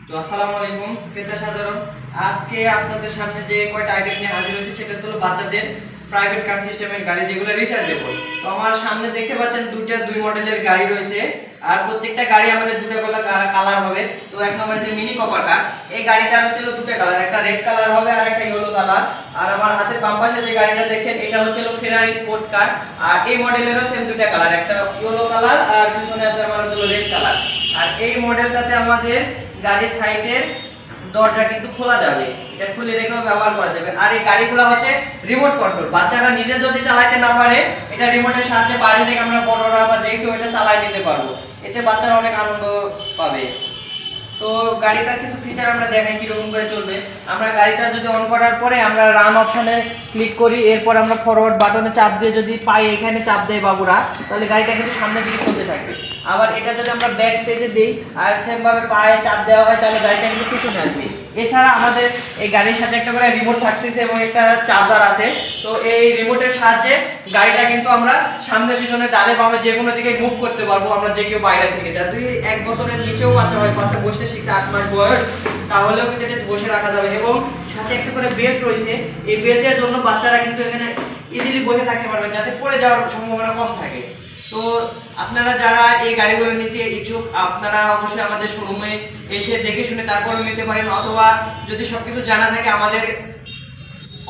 তো আসসালামু আলাইকুম ক্রেতা সাধারণ। আজকে আপনাদের সামনে যে কয়টা আইটেম নিয়ে হাজির হয়েছে সেটা হলো বাচ্চাদের প্রাইভেট কার সিস্টেমের গাড়ি, যেগুলো রিচার্জেবল। তো আমার সামনে দেখতে পাচ্ছেন দুই মডেলের গাড়ি রয়েছে, আর প্রত্যেকটা গাড়ি আমাদের দুটো কালার হবে। তো এক নম্বরে যে মিনি কপার কার, এই গাড়িটার হচ্ছে দুটো কালার, একটা রেড কালার হবে আর একটা ইয়েলো কালার। আর আমার হাতের বাম পাশে যে গাড়িটা দেখছেন এটা হচ্ছে ফেরারি স্পোর্টস কার, আর এই মডেলেরও সেম দুটো কালার, একটা ইয়েলো কালার আর পিছনে আছে আমার রেড কালার। আর এই মডেলটাতে আমাদের গাড়ির সাইডের দরজা কিন্তু খোলা যাবে, এটা খুলে রেখেও ব্যবহার করা যাবে। আর এই গাড়িগুলো হচ্ছে রিমোট কন্ট্রোল, বাচ্চারা নিজে যদি চালাতে না পারে এটা রিমোটের সাহায্যে বাইরে থেকে আমরা বড়রা বা যে কেউ এটা চালায় নিতে পারবো, এতে বাচ্চারা অনেক আনন্দ পাবে। তো গাড়িটার কিছু ফিচার আমরা দেখাই কিরকম করে চলবে। আমরা গাড়িটা যদি অন করার পরে আমরা রান অপশনে ক্লিক করি, এরপর আমরা ফরওয়ার্ড বাটনে চাপ দিয়ে যদি পাই এখানে চাপ দেয় বাবুরা, তাহলে গাড়িটা কিন্তু সামনের দিকে চলতে থাকবে। আবার এটা যদি আমরা ব্যাক পেজে দিই আর সেম ভাবে পায়ে চাপ দেওয়া হয় তাহলে গাড়িটা কিন্তু পিছনে আসবে। এছাড়া আমাদের এই গাড়ির সাথে একটা করে রিমোট থাকতেছে এবং একটা চার্জার আছে। তো এই রিমোটের সাহায্যে গাড়িটা কিন্তু আমরা সামনে পিছনে ডানে বামে যে কোনো দিকে মুভ করতে পারবো, আমরা যে কেউ বাইরে থেকে যদি 1 বছরের নিচেও বাচ্চা হয়, বাচ্চা বসতে শিখছে 8 মাস বয়স, তাহলেও কিন্তু এটা বসে রাখা যাবে। এবং সাথে একটা করে বেল্ট রয়েছে, এই বেল্টের জন্য বাচ্চারা কিন্তু এখানে ইজিলি বসে থাকতে পারবে যাতে পড়ে যাওয়ার সম্ভাবনা কম থাকে। তো আপনারা যারা এই গাড়িগুলো নিতে ইচ্ছুক আপনারা অবশ্যই আমাদের শোরুমে এসে দেখে শুনে তারপরে নিতে পারেন, অথবা যদি সবকিছু জানা থাকে আমাদের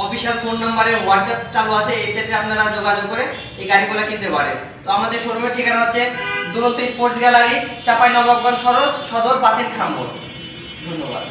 অফিসিয়াল ফোন নাম্বারে হোয়াটসঅ্যাপ চালু আছে, এটাতে আপনারা যোগাযোগ করে এই গাড়িগুলো কিনতে পারেন। তো আমাদের শোরুমের ঠিকানা হচ্ছে দুরন্ত স্পোর্টস গ্যালারি, চাঁপাইনবাবগঞ্জ সদর, পাতিলখাম্বর। ধন্যবাদ।